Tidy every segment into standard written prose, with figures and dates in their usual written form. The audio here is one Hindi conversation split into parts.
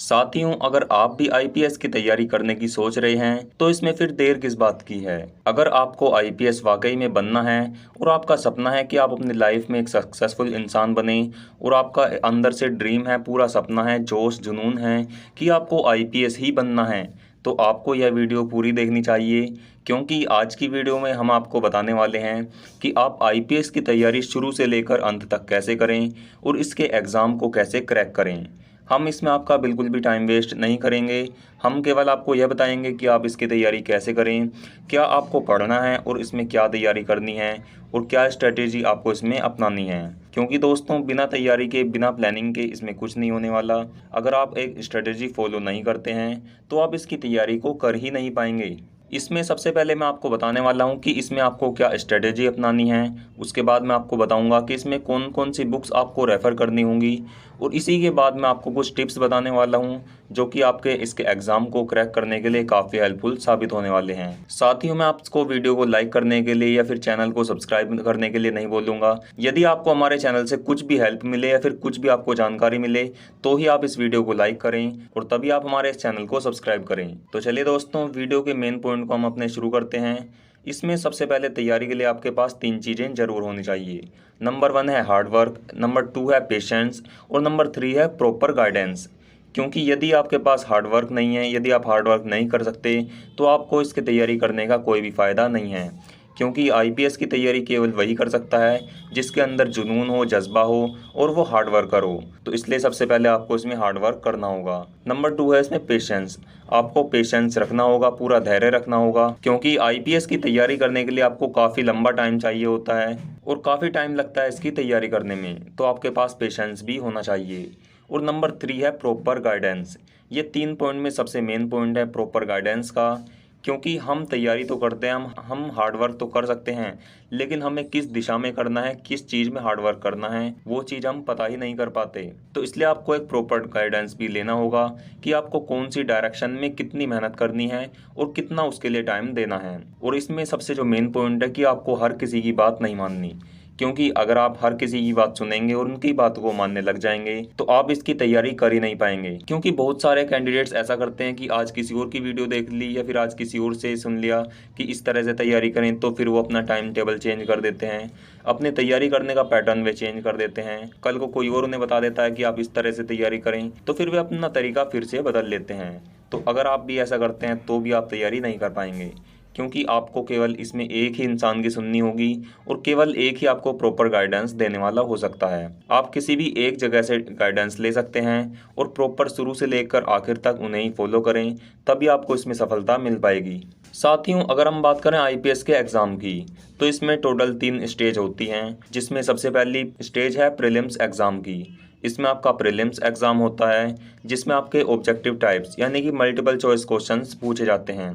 साथियों, अगर आप भी आईपीएस की तैयारी करने की सोच रहे हैं तो इसमें फिर देर किस बात की है। अगर आपको आईपीएस वाकई में बनना है और आपका सपना है कि आप अपनी लाइफ में एक सक्सेसफुल इंसान बने और आपका अंदर से ड्रीम है, पूरा सपना है, जोश जुनून है कि आपको आईपीएस ही बनना है, तो आपको यह वीडियो पूरी देखनी चाहिए। क्योंकि आज की वीडियो में हम आपको बताने वाले हैं कि आप आईपीएस की तैयारी शुरू से लेकर अंत तक कैसे करें और इसके एग्ज़ाम को कैसे क्रैक करें। हम इसमें आपका बिल्कुल भी टाइम वेस्ट नहीं करेंगे। हम केवल आपको यह बताएंगे कि आप इसकी तैयारी कैसे करें, क्या आपको पढ़ना है और इसमें क्या तैयारी करनी है और क्या स्ट्रेटेजी आपको इसमें अपनानी है। क्योंकि दोस्तों, बिना तैयारी के, बिना प्लानिंग के इसमें कुछ नहीं होने वाला। अगर आप एक स्ट्रेटेजी फॉलो नहीं करते हैं तो आप इसकी तैयारी को कर ही नहीं पाएंगे। इसमें सबसे पहले मैं आपको बताने वाला हूं कि इसमें आपको क्या स्ट्रेटेजी अपनानी है। उसके बाद मैं आपको बताऊंगा कि इसमें कौन कौन सी बुक्स आपको रेफ़र करनी होंगी और इसी के बाद मैं आपको कुछ टिप्स बताने वाला हूं जो कि आपके इसके एग्ज़ाम को क्रैक करने के लिए काफ़ी हेल्पफुल साबित होने वाले हैं। साथियों, मैं आपको वीडियो को लाइक करने के लिए या फिर चैनल को सब्सक्राइब करने के लिए नहीं बोलूँगा। यदि आपको हमारे चैनल से कुछ भी हेल्प मिले या फिर कुछ भी आपको जानकारी मिले तो ही आप इस वीडियो को लाइक करें और तभी आप हमारे इस चैनल को सब्सक्राइब करें। तो चलिए दोस्तों, वीडियो के मेन पॉइंट को हम अपने शुरू करते हैं। इसमें सबसे पहले तैयारी के लिए आपके पास 3 चीज़ें ज़रूर होनी चाहिए। नंबर 1 है हार्ड वर्क, नंबर 2 है पेशेंस और नंबर 3 है प्रॉपर गाइडेंस। क्योंकि यदि आपके पास हार्ड वर्क नहीं है, यदि आप हार्ड वर्क नहीं कर सकते तो आपको इसकी तैयारी करने का कोई भी फ़ायदा नहीं है। क्योंकि आईपीएस की तैयारी केवल वही कर सकता है जिसके अंदर जुनून हो, जज्बा हो और वो हार्ड वर्कर हो। तो इसलिए सबसे पहले आपको इसमें हार्ड वर्क करना होगा। नंबर 2 है इसमें पेशेंस। आपको पेशेंस रखना होगा, पूरा धैर्य रखना होगा, क्योंकि आईपीएस की तैयारी करने के लिए आपको काफ़ी लंबा टाइम चाहिए होता है और काफ़ी टाइम लगता है इसकी तैयारी करने में, तो आपके पास पेशेंस भी होना चाहिए। और नंबर 3 है प्रॉपर गाइडेंस। ये 3 पॉइंट में सबसे मेन पॉइंट है प्रॉपर गाइडेंस का। क्योंकि हम तैयारी तो करते हैं, हम हार्ड वर्क तो कर सकते हैं, लेकिन हमें किस दिशा में करना है, किस चीज़ में हार्ड वर्क करना है, वो चीज़ हम पता ही नहीं कर पाते। तो इसलिए आपको एक प्रॉपर गाइडेंस भी लेना होगा कि आपको कौन सी डायरेक्शन में कितनी मेहनत करनी है और कितना उसके लिए टाइम देना है। और इसमें सबसे जो मेन पॉइंट है कि आपको हर किसी की बात नहीं माननी। क्योंकि अगर आप हर किसी की बात सुनेंगे और उनकी बात को मानने लग जाएंगे तो आप इसकी तैयारी कर ही नहीं पाएंगे। क्योंकि बहुत सारे कैंडिडेट्स ऐसा करते हैं कि आज किसी और की वीडियो देख ली या फिर आज किसी और से सुन लिया कि इस तरह से तैयारी करें, तो फिर वो अपना टाइम टेबल चेंज कर देते हैं, अपनी तैयारी करने का पैटर्न वे चेंज कर देते हैं। कल को कोई और उन्हें बता देता है कि आप इस तरह से तैयारी करें, तो फिर वे अपना तरीका फिर से बदल लेते हैं। तो अगर आप भी ऐसा करते हैं तो भी आप तैयारी नहीं कर पाएंगे। क्योंकि आपको केवल इसमें एक ही इंसान की सुननी होगी और केवल एक ही आपको प्रॉपर गाइडेंस देने वाला हो सकता है। आप किसी भी एक जगह से गाइडेंस ले सकते हैं और प्रॉपर शुरू से लेकर आखिर तक उन्हें ही फॉलो करें, तभी आपको इसमें सफलता मिल पाएगी। साथियों, अगर हम बात करें आईपीएस के एग्ज़ाम की, तो इसमें टोटल 3 स्टेज होती हैं, जिसमें सबसे पहली स्टेज है प्रीलिम्स एग्ज़ाम की। इसमें आपका प्रीलिम्स एग्ज़ाम होता है जिसमें आपके ऑब्जेक्टिव टाइप्स यानी कि मल्टीपल चॉइस क्वेश्चंस पूछे जाते हैं।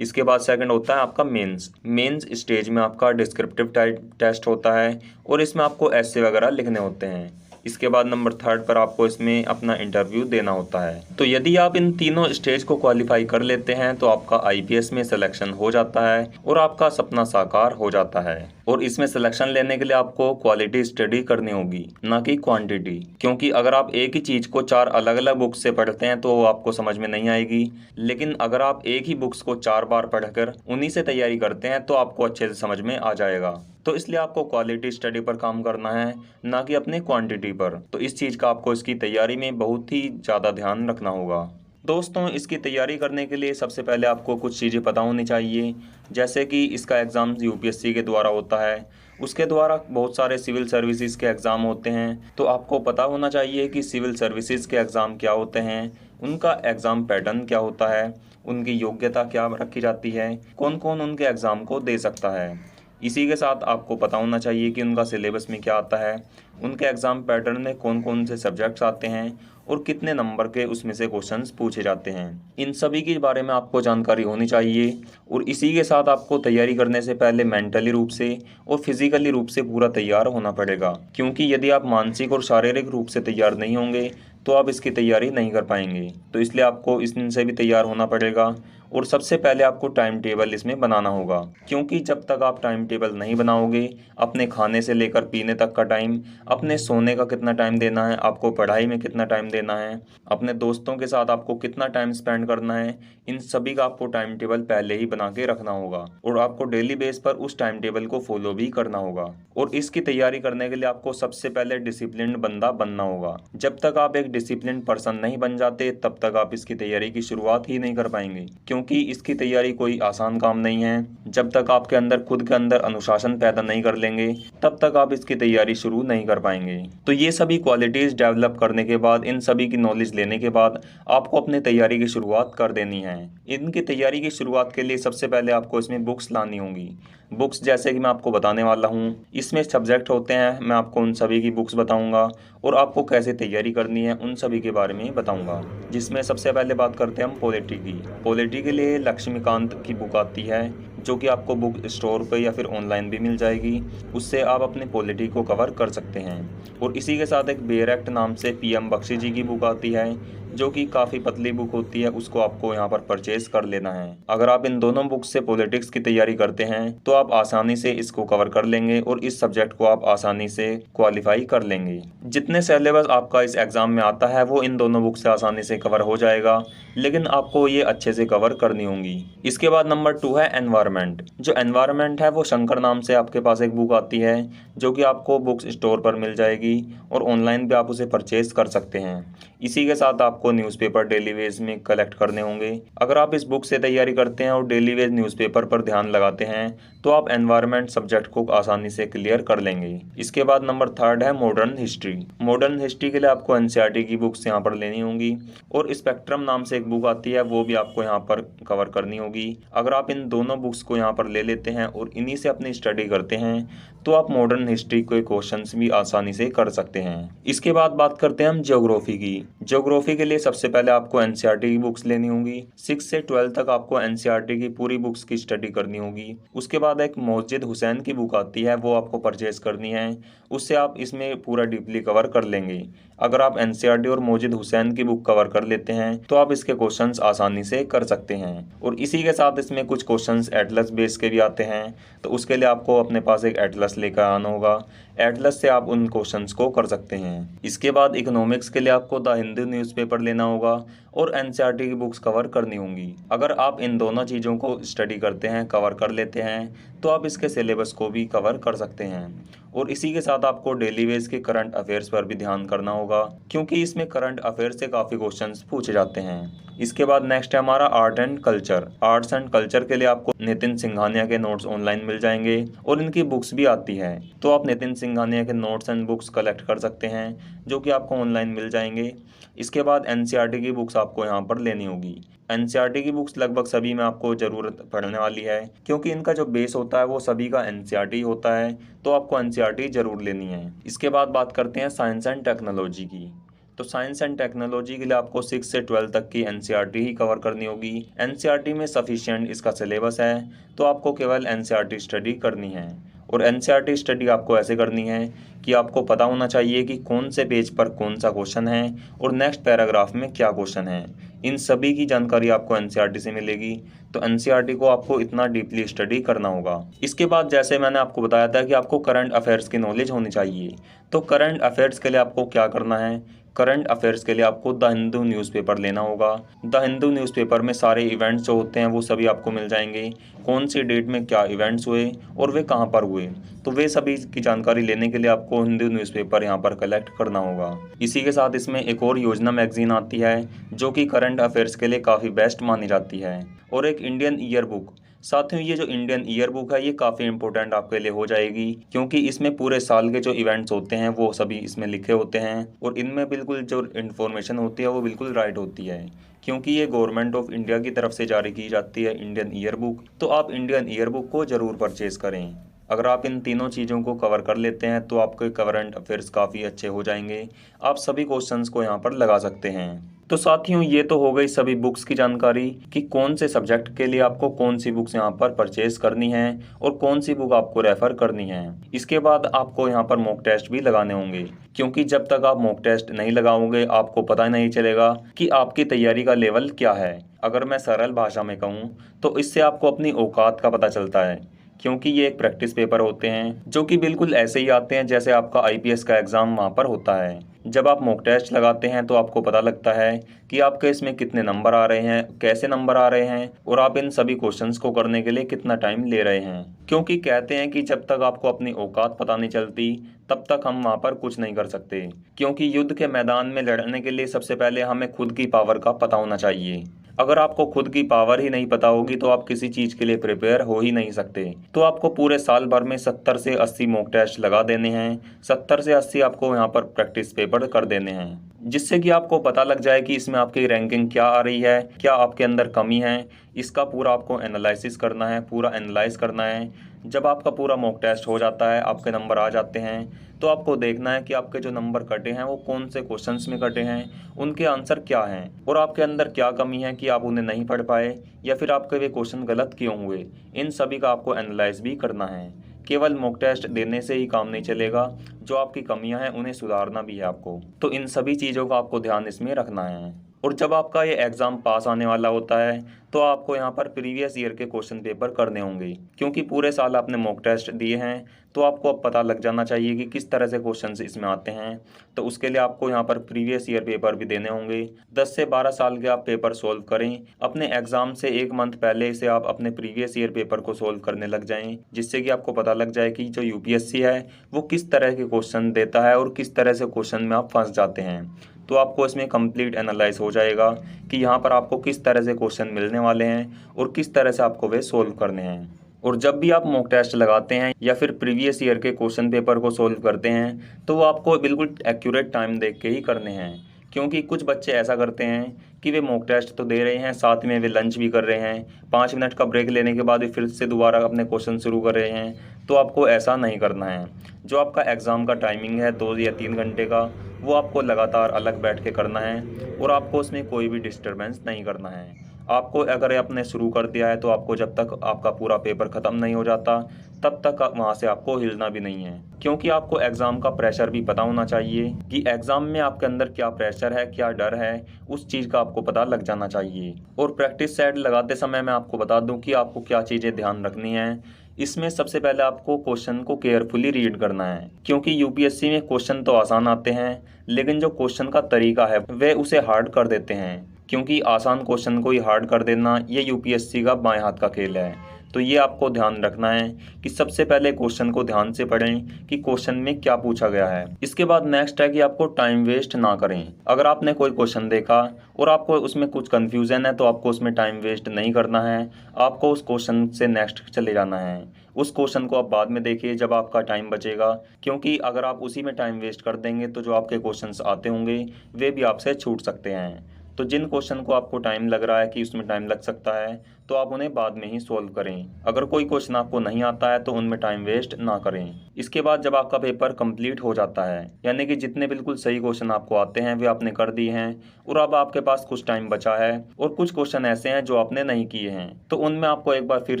इसके बाद सेकंड होता है आपका मेंस स्टेज में आपका डिस्क्रिप्टिव टाइप टेस्ट होता है और इसमें आपको ऐसे वगैरह लिखने होते हैं। इसके बाद नंबर 3 पर आपको इसमें अपना इंटरव्यू देना होता है। तो यदि आप इन तीनों स्टेज को क्वालिफाई कर लेते हैं तो आपका आईपीएस में सिलेक्शन हो जाता है और आपका सपना साकार हो जाता है। और इसमें सिलेक्शन लेने के लिए आपको क्वालिटी स्टडी करनी होगी, ना कि क्वांटिटी। क्योंकि अगर आप एक ही चीज़ को 4 अलग अलग बुक्स से पढ़ते हैं तो वो आपको समझ में नहीं आएगी, लेकिन अगर आप एक ही बुक्स को 4 बार पढ़कर उन्हीं से तैयारी करते हैं तो आपको अच्छे से समझ में आ जाएगा। तो इसलिए आपको क्वालिटी स्टडी पर काम करना है, ना कि अपनी क्वांटिटी पर। तो इस चीज़ का आपको इसकी तैयारी में बहुत ही ज़्यादा ध्यान रखना होगा। दोस्तों, इसकी तैयारी करने के लिए सबसे पहले आपको कुछ चीज़ें पता होनी चाहिए, जैसे कि इसका एग्ज़ाम यूपीएससी के द्वारा होता है, उसके द्वारा बहुत सारे सिविल सर्विसेज के एग्ज़ाम होते हैं। तो आपको पता होना चाहिए कि सिविल सर्विसेज के एग्ज़ाम क्या होते हैं, उनका एग्ज़ाम पैटर्न क्या होता है, उनकी योग्यता क्या रखी जाती है, कौन कौन उनके एग्ज़ाम को दे सकता है। इसी के साथ आपको पता होना चाहिए कि उनका सिलेबस में क्या आता है, उनके एग्ज़ाम पैटर्न में कौन कौन से सब्जेक्ट्स आते हैं और कितने नंबर के उसमें से क्वेश्चंस पूछे जाते हैं। इन सभी के बारे में आपको जानकारी होनी चाहिए। और इसी के साथ आपको तैयारी करने से पहले मेंटली रूप से और फिजिकली रूप से पूरा तैयार होना पड़ेगा। क्योंकि यदि आप मानसिक और शारीरिक रूप से तैयार नहीं होंगे तो आप इसकी तैयारी नहीं कर पाएंगे। तो इसलिए आपको इनसे भी तैयार होना पड़ेगा और सबसे पहले आपको टाइम टेबल इसमें बनाना होगा, क्योंकि जब तक आप टाइम टेबल नहीं बनाओगे, अपने खाने से लेकर पीने तक का टाइम, अपने सोने का कितना टाइम देना है, आपको पढ़ाई में कितना टाइम देना है, अपने दोस्तों के साथ आपको कितना टाइम स्पेंड करना है, इन सभी का आपको टाइम टेबल पहले ही बना के रखना होगा और आपको डेली बेस पर उस टाइम टेबल को फॉलो भी करना होगा। और इसकी तैयारी करने के लिए आपको सबसे पहले डिसिप्लिन्ड बंदा बनना होगा। जब तक आप एक डिसिप्लिन पर्सन नहीं बन जाते तब तक आप इसकी तैयारी की शुरुआत ही नहीं कर पाएंगे, क्योंकि इसकी तैयारी कोई आसान काम नहीं है। जब तक आपके अंदर खुद के अंदर अनुशासन पैदा नहीं कर लेंगे तब तक आप इसकी तैयारी शुरू नहीं कर पाएंगे। तो ये सभी क्वालिटीज डेवलप करने के बाद, इन सभी की नॉलेज लेने के बाद आपको अपनी तैयारी की शुरुआत कर देनी है। इनकी तैयारी की शुरुआत के लिए सबसे पहले आपको इसमें बुक्स लानी होंगी। बुक्स जैसे कि मैं आपको बताने वाला हूँ, इसमें सब्जेक्ट होते हैं, मैं आपको उन सभी की बुक्स बताऊंगा और आपको कैसे तैयारी करनी है उन सभी के बारे में बताऊंगा। जिसमें सबसे पहले बात करते हैं हम पॉलिटी की। पॉलिटी के लिए लक्ष्मीकांत की बुक आती है, जो कि आपको बुक स्टोर पे या फिर ऑनलाइन भी मिल जाएगी। उससे आप अपने पॉलिटी को कवर कर सकते हैं। और इसी के साथ एक बेयर एक्ट नाम से पीएम बख्शी जी की बुक आती है, जो कि काफ़ी पतली बुक होती है, उसको आपको यहाँ पर परचेज कर लेना है। अगर आप इन दोनों बुक से पॉलिटिक्स की तैयारी करते हैं तो आप आसानी से इसको कवर कर लेंगे और इस सब्जेक्ट को आप आसानी से क्वालिफाई कर लेंगे। जितने सिलेबस आपका इस एग्जाम में आता है वो इन दोनों बुक से आसानी से कवर हो जाएगा, लेकिन आपको ये अच्छे से कवर करनी होंगी। इसके बाद नंबर 2 है एनवायरनमेंट। जो एनवायरनमेंट है वो शंकर नाम से आपके पास एक बुक आती है, जो कि आपको बुक्स स्टोर पर मिल जाएगी और ऑनलाइन भी आप उसे परचेज कर सकते हैं। इसी के साथ आपको न्यूज़पेपर डेली वेज में कलेक्ट करने होंगे। अगर आप इस बुक से तैयारी करते हैं और डेली वेज न्यूज़पेपर पर ध्यान लगाते हैं तो आप एनवायरनमेंट सब्जेक्ट को आसानी से क्लियर कर लेंगे। इसके बाद नंबर 3 है मॉडर्न हिस्ट्री। मॉडर्न हिस्ट्री के लिए आपको एनसीईआरटी की बुक्स यहाँ पर लेनी होंगी और स्पेक्ट्रम नाम से एक बुक आती है, वो भी आपको यहाँ पर कवर करनी होगी। अगर आप इन दोनों बुक्स को यहाँ पर ले लेते हैं और इन्हीं से अपनी स्टडी करते हैं तो आप मॉडर्न हिस्ट्री के क्वेश्चंस भी आसानी से कर सकते हैं। इसके बाद बात करते हैं हम ज्योग्राफी की। ज्योग्राफी के लिए सबसे पहले आपको एनसीईआरटी की बुक्स लेनी होंगी। 6 से 12 तक आपको एनसीईआरटी की पूरी बुक्स की स्टडी करनी होगी। उसके बाद एक मस्जिद हुसैन की बुक आती है, वो आपको परचेज करनी है। उससे आप इसमें पूरा डीपली कवर कर लेंगे। अगर आप एनसीईआरटी और मस्जिद हुसैन की बुक कवर कर लेते हैं तो आप इसके क्वेश्चंस आसानी से कर सकते हैं। और इसी के साथ इसमें कुछ क्वेश्चंस एटलस बेस के भी आते हैं, तो उसके लिए आपको अपने पास एक एटलस लेकर आना होगा। एटलस से आप उन क्वेश्चंस को कर सकते हैं। इसके बाद इकोनॉमिक्स के लिए आपको द हिंदू न्यूज़पेपर लेना होगा और एनसीईआरटी की बुक्स कवर करनी होंगी। अगर आप इन दोनों चीज़ों को स्टडी करते हैं, कवर कर लेते हैं, तो आप इसके सिलेबस को भी कवर कर सकते हैं। और इसी के साथ आपको डेली बेस के करंट अफेयर्स पर भी ध्यान करना होगा, क्योंकि इसमें करंट अफेयर्स से काफ़ी क्वेश्चंस पूछे जाते हैं। इसके बाद नेक्स्ट है हमारा art and culture. Arts and culture के लिए आपको नितिन सिंघानिया के नोट्स ऑनलाइन मिल जाएंगे और इनकी बुक्स भी आती हैं, तो आप नितिन सिंघानिया के नोट्स एंड बुक्स कलेक्ट कर सकते हैं, जो कि आपको ऑनलाइन मिल जाएंगे। इसके बाद एनसीईआरटी की बुक्स आपको यहाँ पर लेनी होगी। एनसीईआरटी की बुक्स लगभग सभी में आपको ज़रूरत पड़ने वाली है, क्योंकि इनका जो बेस होता है वो सभी का एनसीईआरटी होता है, तो आपको एनसीईआरटी ज़रूर लेनी है। इसके बाद बात करते हैं साइंस एंड टेक्नोलॉजी की। तो साइंस एंड टेक्नोलॉजी के लिए आपको 6 से 12 तक की एनसीईआरटी ही कवर करनी होगी। एनसीईआरटी में सफिशिएंट इसका सिलेबस है, तो आपको केवल एनसीईआरटी स्टडी करनी है। और एनसीईआरटी स्टडी आपको ऐसे करनी है कि आपको पता होना चाहिए कि कौन से पेज पर कौन सा क्वेश्चन है और नेक्स्ट पैराग्राफ में क्या क्वेश्चन है। इन सभी की जानकारी आपको एनसीईआरटी से मिलेगी, तो एनसीईआरटी को आपको इतना डीपली स्टडी करना होगा। इसके बाद जैसे मैंने आपको बताया था कि आपको करंट अफेयर्स की नॉलेज होनी चाहिए, तो करंट अफेयर्स के लिए आपको क्या करना है। करंट अफेयर्स के लिए आपको द हिंदू न्यूज़पेपर लेना होगा। द हिंदू न्यूज़पेपर में सारे इवेंट्स जो होते हैं वो सभी आपको मिल जाएंगे, कौन सी डेट में क्या इवेंट्स हुए और वे कहाँ पर हुए, तो वे सभी की जानकारी लेने के लिए आपको हिंदू न्यूज़पेपर यहाँ पर कलेक्ट करना होगा। इसी के साथ इसमें एक और योजना मैगजीन आती है, जो कि करंट अफेयर्स के लिए काफ़ी बेस्ट मानी जाती है, और एक इंडियन ईयर बुक। साथियों, ये जो इंडियन ईयर बुक है ये काफ़ी इंपॉर्टेंट आपके लिए हो जाएगी, क्योंकि इसमें पूरे साल के जो इवेंट्स होते हैं वो सभी इसमें लिखे होते हैं और इनमें बिल्कुल जो इन्फॉर्मेशन होती है वो बिल्कुल राइट होती है, क्योंकि ये गवर्नमेंट ऑफ इंडिया की तरफ से जारी की जाती है इंडियन ईयर बुक। तो आप इंडियन ईयर बुक को ज़रूर परचेज़ करें। अगर आप इन तीनों चीज़ों को कवर कर लेते हैं तो आपके करंट अफेयर्स काफ़ी अच्छे हो जाएंगे। आप सभी क्वेश्चंस को यहाँ पर लगा सकते हैं। तो साथियों, ये तो हो गई सभी बुक्स की जानकारी कि कौन से सब्जेक्ट के लिए आपको कौन सी बुक्स यहाँ पर परचेज करनी है और कौन सी बुक आपको रेफर करनी है। इसके बाद आपको यहाँ पर मॉक टेस्ट भी लगाने होंगे, क्योंकि जब तक आप मॉक टेस्ट नहीं लगाओगे आपको पता नहीं चलेगा कि आपकी तैयारी का लेवल क्या है। अगर मैं सरल भाषा में कहूँ तो इससे आपको अपनी औकात का पता चलता है, क्योंकि ये एक प्रैक्टिस पेपर होते हैं जो कि बिल्कुल ऐसे ही आते हैं जैसे आपका आईपीएस का एग्ज़ाम वहाँ पर होता है। जब आप मॉक टेस्ट लगाते हैं तो आपको पता लगता है कि आपके इसमें कितने नंबर आ रहे हैं, कैसे नंबर आ रहे हैं और आप इन सभी क्वेश्चंस को करने के लिए कितना टाइम ले रहे हैं। क्योंकि कहते हैं कि जब तक आपको अपनी औकात पता नहीं चलती तब तक हम वहाँ पर कुछ नहीं कर सकते, क्योंकि युद्ध के मैदान में लड़ने के लिए सबसे पहले हमें खुद की पावर का पता होना चाहिए। अगर आपको खुद की पावर ही नहीं पता होगी तो आप किसी चीज़ के लिए प्रिपेयर हो ही नहीं सकते। तो आपको पूरे साल भर में 70 से 80 मॉक टेस्ट लगा देने हैं। 70 से 80 आपको यहाँ पर प्रैक्टिस पेपर कर देने हैं, जिससे कि आपको पता लग जाए कि इसमें आपकी रैंकिंग क्या आ रही है, क्या आपके अंदर कमी है। इसका पूरा आपको एनालिसिस करना है, पूरा एनालाइज करना है। जब आपका पूरा मॉक टेस्ट हो जाता है, आपके नंबर आ जाते हैं, तो आपको देखना है कि आपके जो नंबर कटे हैं वो कौन से क्वेश्चंस में कटे हैं, उनके आंसर क्या हैं और आपके अंदर क्या कमी है कि आप उन्हें नहीं पढ़ पाए या फिर आपके वे क्वेश्चन गलत क्यों हुए। इन सभी का आपको एनालाइज भी करना है। केवल मॉक टेस्ट देने से ही काम नहीं चलेगा, जो आपकी कमियां हैं उन्हें सुधारना भी है आपको। तो इन सभी चीज़ों का आपको ध्यान इसमें रखना है। और जब आपका ये एग्ज़ाम पास आने वाला होता है तो आपको यहाँ पर प्रीवियस ईयर के क्वेश्चन पेपर करने होंगे, क्योंकि पूरे साल आपने मॉक टेस्ट दिए हैं तो आपको अब पता लग जाना चाहिए कि किस तरह से क्वेश्चंस इसमें आते हैं। तो उसके लिए आपको यहाँ पर प्रीवियस ईयर पेपर भी देने होंगे। 10 से 12 साल के आप पेपर सोल्व करें। अपने एग्ज़ाम से 1 मंथ पहले से आप अपने प्रीवियस ईयर पेपर को सोल्व करने लग जाएं, जिससे कि आपको पता लग जाए कि जो यूपीएससी है वो किस तरह के क्वेश्चन देता है और किस तरह से क्वेश्चन में आप फंस जाते हैं। तो आपको इसमें कंप्लीट एनालाइज हो जाएगा कि यहाँ पर आपको किस तरह से क्वेश्चन मिलने वाले हैं और किस तरह से आपको वे सोल्व करने हैं। और जब भी आप मॉक टेस्ट लगाते हैं या फिर प्रीवियस ईयर के क्वेश्चन पेपर को सोल्व करते हैं तो वो आपको बिल्कुल एक्यूरेट टाइम देख के ही करने हैं, क्योंकि कुछ बच्चे ऐसा करते हैं कि वे मॉक टेस्ट तो दे रहे हैं, साथ में वे लंच भी कर रहे हैं, 5 मिनट का ब्रेक लेने के बाद भी फिर से दोबारा अपने क्वेश्चन शुरू कर रहे हैं। तो आपको ऐसा नहीं करना है। जो आपका एग्ज़ाम का टाइमिंग है 2 या 3 घंटे का, वो आपको लगातार अलग बैठ के करना है और आपको उसमें कोई भी डिस्टर्बेंस नहीं करना है। आपको अगर आपने शुरू कर दिया है तो आपको जब तक आपका पूरा पेपर ख़त्म नहीं हो जाता तब तक वहाँ से आपको हिलना भी नहीं है, क्योंकि आपको एग्ज़ाम का प्रेशर भी पता होना चाहिए कि एग्ज़ाम में आपके अंदर क्या प्रेशर है, क्या डर है, उस चीज़ का आपको पता लग जाना चाहिए। और प्रैक्टिस सेट लगाते समय मैं आपको बता दूं कि आपको क्या चीज़ें ध्यान रखनी है। इसमें सबसे पहले आपको क्वेश्चन को केयरफुली रीड करना है, क्योंकि यूपीएससी में क्वेश्चन तो आसान आते हैं लेकिन जो क्वेश्चन का तरीका है वह उसे हार्ड कर देते हैं, क्योंकि आसान क्वेश्चन को ही हार्ड कर देना ये यूपीएससी का बाएं हाथ का खेल है। तो ये आपको ध्यान रखना है कि सबसे पहले क्वेश्चन को ध्यान से पढ़ें कि क्वेश्चन में क्या पूछा गया है। इसके बाद नेक्स्ट है कि आपको टाइम वेस्ट ना करें। अगर आपने कोई क्वेश्चन देखा और आपको उसमें कुछ कन्फ्यूज़न है तो आपको उसमें टाइम वेस्ट नहीं करना है। आपको उस क्वेश्चन से नेक्स्ट चले जाना है। उस क्वेश्चन को आप बाद में देखिए जब आपका टाइम बचेगा, क्योंकि अगर आप उसी में टाइम वेस्ट कर देंगे तो जो आपके क्वेश्चंस आते होंगे वे भी आपसे छूट सकते हैं। तो जिन क्वेश्चन को आपको टाइम लग रहा है कि उसमें टाइम लग सकता है तो आप उन्हें बाद में ही सॉल्व करें। अगर कोई क्वेश्चन आपको नहीं आता है तो उनमें टाइम वेस्ट ना करें। इसके बाद जब आपका पेपर कंप्लीट हो जाता है, यानी कि जितने बिल्कुल सही क्वेश्चन आपको आते हैं वे आपने कर दिए हैं और अब आपके पास कुछ टाइम बचा है और कुछ क्वेश्चन ऐसे हैं जो आपने नहीं किए हैं, तो उनमें आपको एक बार फिर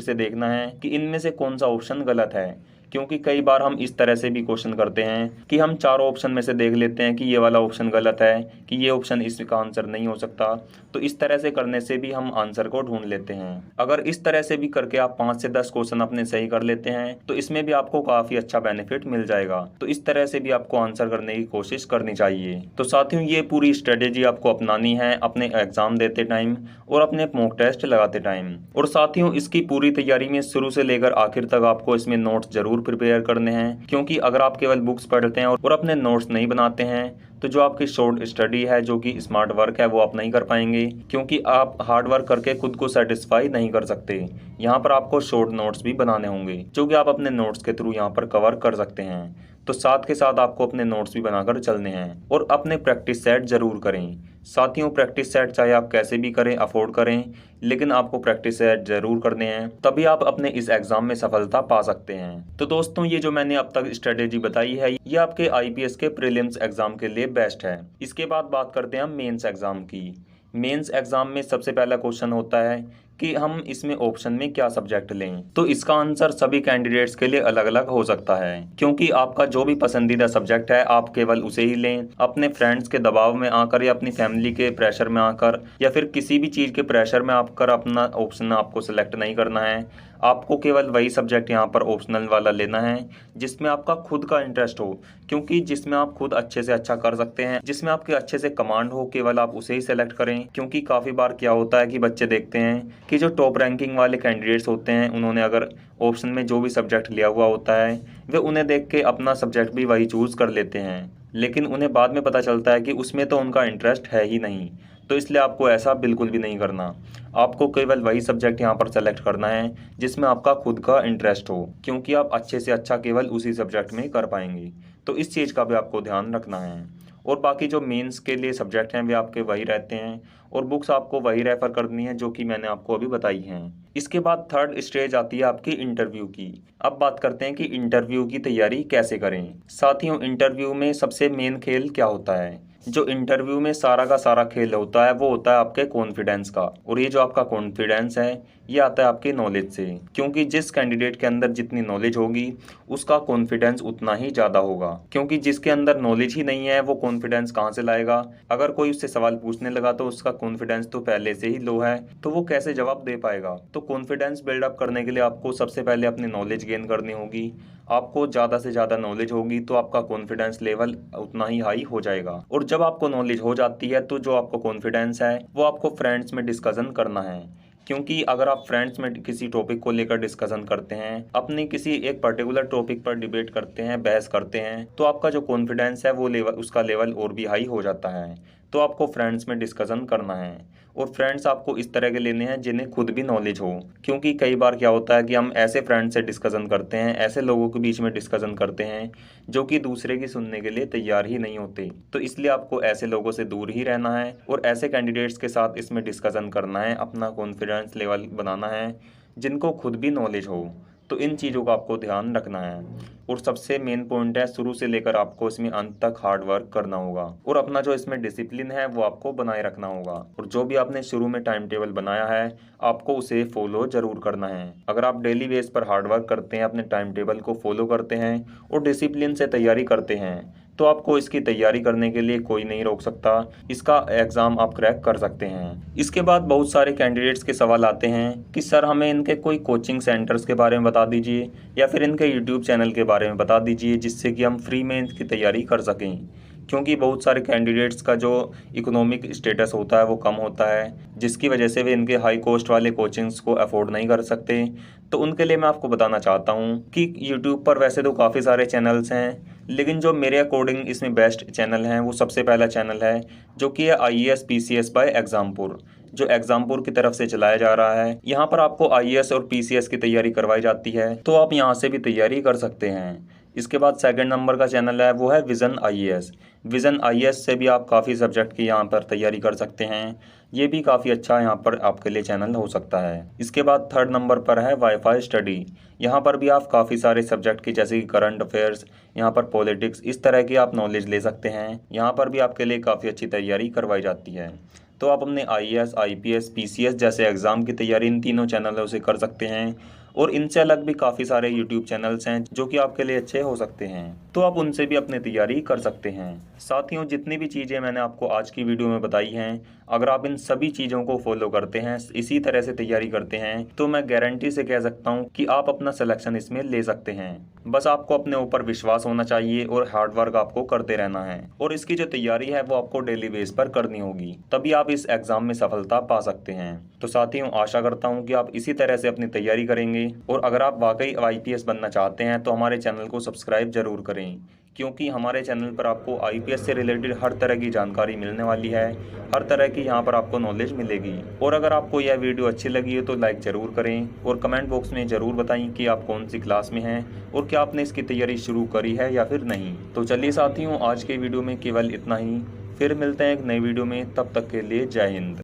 से देखना है कि इनमें से कौन सा ऑप्शन गलत है। क्योंकि कई बार हम इस तरह से भी क्वेश्चन करते हैं कि हम चारों ऑप्शन में से देख लेते हैं कि ये वाला ऑप्शन गलत है, कि ये ऑप्शन इसका आंसर नहीं हो सकता। तो इस तरह से करने से भी हम आंसर को ढूंढ लेते हैं। अगर इस तरह से भी करके आप 5 से 10 क्वेश्चन अपने सही कर लेते हैं तो इसमें भी आपको काफ़ी अच्छा बेनिफिट मिल जाएगा। तो इस तरह से भी आपको आंसर करने की कोशिश करनी चाहिए। तो साथियों, ये पूरी स्ट्रेटेजी आपको अपनानी है अपने एग्जाम देते टाइम और अपने मॉक टेस्ट लगाते टाइम। और साथियों, इसकी पूरी तैयारी में शुरू से लेकर आखिर तक आपको इसमें नोट्स जरूर प्रिपेयर करने हैं, क्योंकि अगर आप केवल बुक्स पढ़ते हैं और अपने नोट्स नहीं बनाते हैं तो जो आपकी शॉर्ट स्टडी है, जो कि स्मार्ट वर्क है, वो आप नहीं कर पाएंगे, क्योंकि आप हार्ड वर्क करके खुद को सेटिस्फाई नहीं कर सकते। यहाँ पर आपको शॉर्ट नोट्स भी बनाने होंगे जो कि आप अपने नोट्स के थ्रू यहाँ पर कवर कर सकते हैं। तो साथ के साथ आपको अपने नोट्स भी बनाकर चलने हैं और अपने प्रैक्टिस सेट जरूर करें। साथियों, प्रैक्टिस सेट चाहे आप कैसे भी करें, अफोर्ड करें, लेकिन आपको प्रैक्टिस सेट जरूर करने हैं, तभी आप अपने इस एग्जाम में सफलता पा सकते हैं। तो दोस्तों, ये जो मैंने अब तक स्ट्रेटेजी बताई है, ये आपके आईपीएस के प्रीलिम्स एग्जाम के लिए बेस्ट है। इसके बाद बात करते हैं हम मेंस एग्जाम की। मेंस एग्जाम में सबसे पहला क्वेश्चन होता है कि हम इसमें ऑप्शन में क्या सब्जेक्ट लें। तो इसका आंसर सभी कैंडिडेट्स के लिए अलग अलग हो सकता है, क्योंकि आपका जो भी पसंदीदा सब्जेक्ट है आप केवल उसे ही लें। अपने फ्रेंड्स के दबाव में आकर या अपनी फैमिली के प्रेशर में आकर या फिर किसी भी चीज़ के प्रेशर में आकर अपना ऑप्शन आपको सेलेक्ट नहीं करना है। आपको केवल वही सब्जेक्ट यहाँ पर ऑप्शनल वाला लेना है जिसमें आपका खुद का इंटरेस्ट हो, क्योंकि जिसमें आप खुद अच्छे से अच्छा कर सकते हैं, जिसमें आपके अच्छे से कमांड हो, केवल आप उसे ही सेलेक्ट करें। क्योंकि काफ़ी बार क्या होता है कि बच्चे देखते हैं कि जो टॉप रैंकिंग वाले कैंडिडेट्स होते हैं, उन्होंने अगर ऑप्शन में जो भी सब्जेक्ट लिया हुआ होता है, वे उन्हें देख के अपना सब्जेक्ट भी वही चूज़ कर लेते हैं, लेकिन उन्हें बाद में पता चलता है कि उसमें तो उनका इंटरेस्ट है ही नहीं। तो इसलिए आपको ऐसा बिल्कुल भी नहीं करना। आपको केवल वही सब्जेक्ट यहाँ पर सेलेक्ट करना है जिसमें आपका खुद का इंटरेस्ट हो, क्योंकि आप अच्छे से अच्छा केवल उसी सब्जेक्ट में कर पाएंगे। तो इस चीज़ का भी आपको ध्यान रखना है। और बाकी जो मेंस के लिए सब्जेक्ट हैं वे आपके वही रहते हैं और बुक्स आपको वही रेफ़र करनी है जो कि मैंने आपको अभी बताई हैं। इसके बाद थर्ड स्टेज आती है आपकी इंटरव्यू की। अब बात करते हैं कि इंटरव्यू की तैयारी कैसे करें। साथियों, इंटरव्यू में सबसे मेन खेल क्या होता है? जो इंटरव्यू में सारा का सारा खेल होता है वो होता है आपके कॉन्फिडेंस का। और ये जो आपका कॉन्फिडेंस है ये आता है आपकी नॉलेज से, क्योंकि जिस कैंडिडेट के अंदर जितनी नॉलेज होगी उसका कॉन्फिडेंस उतना ही ज़्यादा होगा। क्योंकि जिसके अंदर नॉलेज ही नहीं है वो कॉन्फिडेंस कहाँ से लाएगा? अगर कोई उससे सवाल पूछने लगा तो उसका कॉन्फिडेंस तो पहले से ही लो है, तो वो कैसे जवाब दे पाएगा? तो कॉन्फिडेंस बिल्डअप करने के लिए आपको सबसे पहले अपनी नॉलेज गेन करनी होगी। आपको ज़्यादा से ज़्यादा नॉलेज होगी तो आपका कॉन्फिडेंस लेवल उतना ही हाई हो जाएगा। और जब आपको नॉलेज हो जाती है तो जो आपको कॉन्फिडेंस है वो आपको फ्रेंड्स में डिस्कशन करना है। क्योंकि अगर आप फ्रेंड्स में किसी टॉपिक को लेकर डिस्कशन करते हैं, अपनी किसी एक पर्टिकुलर टॉपिक पर डिबेट करते हैं, बहस करते हैं, तो आपका जो कॉन्फिडेंस है वो लेवल, उसका लेवल और भी हाई हो जाता है। तो आपको फ्रेंड्स में डिस्कशन करना है और फ्रेंड्स आपको इस तरह के लेने हैं जिन्हें खुद भी नॉलेज हो। क्योंकि कई बार क्या होता है कि हम ऐसे फ्रेंड्स से डिस्कशन करते हैं, ऐसे लोगों के बीच में डिस्कशन करते हैं जो कि दूसरे की सुनने के लिए तैयार ही नहीं होते। तो इसलिए आपको ऐसे लोगों से दूर ही रहना है और ऐसे कैंडिडेट्स के साथ इसमें डिस्कशन करना है, अपना कॉन्फिडेंस लेवल बनाना है जिनको खुद भी नॉलेज हो। तो इन चीज़ों का आपको ध्यान रखना है। और सबसे मेन पॉइंट है, शुरू से लेकर आपको इसमें अंत तक हार्ड वर्क करना होगा और अपना जो इसमें डिसिप्लिन है वो आपको बनाए रखना होगा। और जो भी आपने शुरू में टाइम टेबल बनाया है आपको उसे फॉलो जरूर करना है। अगर आप डेली बेस पर हार्ड वर्क करते हैं, अपने टाइम टेबल को फॉलो करते हैं और डिसिप्लिन से तैयारी करते हैं, तो आपको इसकी तैयारी करने के लिए कोई नहीं रोक सकता। इसका एग्ज़ाम आप क्रैक कर सकते हैं। इसके बाद बहुत सारे कैंडिडेट्स के सवाल आते हैं कि सर हमें इनके कोई कोचिंग सेंटर्स के बारे में बता दीजिए या फिर इनके यूट्यूब चैनल के बारे में बता दीजिए जिससे कि हम फ्री में इनकी तैयारी कर सकें। क्योंकि बहुत सारे कैंडिडेट्स का जो इकोनॉमिक स्टेटस होता है वो कम होता है, जिसकी वजह से वे इनके हाई कॉस्ट वाले कोचिंग्स को अफोर्ड नहीं कर सकते। तो उनके लिए मैं आपको बताना चाहता हूँ कि यूट्यूब पर वैसे तो काफ़ी सारे चैनल्स हैं, लेकिन जो मेरे अकॉर्डिंग इसमें बेस्ट चैनल हैं वो सबसे पहला चैनल है जो कि है IAS PCS बाय एग्जामपुर, जो एग्जामपुर की तरफ से चलाया जा रहा है। यहाँ पर आपको IAS और PCS की तैयारी करवाई जाती है, तो आप यहाँ से भी तैयारी कर सकते हैं। इसके बाद सेकंड नंबर का चैनल है वो है विज़न IAS। विज़न IAS से भी आप काफ़ी सब्जेक्ट की यहाँ पर तैयारी कर सकते हैं। ये भी काफ़ी अच्छा यहाँ पर आपके लिए चैनल हो सकता है। इसके बाद थर्ड नंबर पर है वाईफाई स्टडी। यहाँ पर भी आप काफ़ी सारे सब्जेक्ट की, जैसे कि करंट अफेयर्स, यहाँ पर पॉलिटिक्स, इस तरह की आप नॉलेज ले सकते हैं। यहाँ पर भी आपके लिए काफ़ी अच्छी तैयारी करवाई जाती है। तो आप अपने IAS, IPS, PCS जैसे एग्ज़ाम की तैयारी इन तीनों चैनलों से कर सकते हैं। और इनसे अलग भी काफ़ी सारे यूट्यूब चैनल्स हैं जो कि आपके लिए अच्छे हो सकते हैं, तो आप उनसे भी अपनी तैयारी कर सकते हैं। साथियों, जितनी भी चीज़ें मैंने आपको आज की वीडियो में बताई हैं, अगर आप इन सभी चीज़ों को फॉलो करते हैं, इसी तरह से तैयारी करते हैं, तो मैं गारंटी से कह सकता हूँ कि आप अपना सिलेक्शन इसमें ले सकते हैं। बस आपको अपने ऊपर विश्वास होना चाहिए और हार्ड वर्क आपको करते रहना है। और इसकी जो तैयारी है वो आपको डेली बेस पर करनी होगी, तभी आप इस एग्ज़ाम में सफलता पा सकते हैं। तो साथियों, आशा करता हूँ कि आप इसी तरह से अपनी तैयारी करेंगे। और अगर आप वाकई IPS बनना चाहते हैं तो हमारे चैनल को सब्सक्राइब जरूर करें, क्योंकि हमारे चैनल पर आपको आईपीएस से रिलेटेड हर तरह की जानकारी मिलने वाली है, हर तरह की यहाँ पर आपको नॉलेज मिलेगी। और अगर आपको यह वीडियो अच्छी लगी है तो लाइक ज़रूर करें और कमेंट बॉक्स में ज़रूर बताएं कि आप कौन सी क्लास में हैं और क्या आपने इसकी तैयारी शुरू करी है या फिर नहीं। तो चलिए साथियों, आज के वीडियो में केवल इतना ही। फिर मिलते हैं एक नई वीडियो में, तब तक के लिए जय हिंद।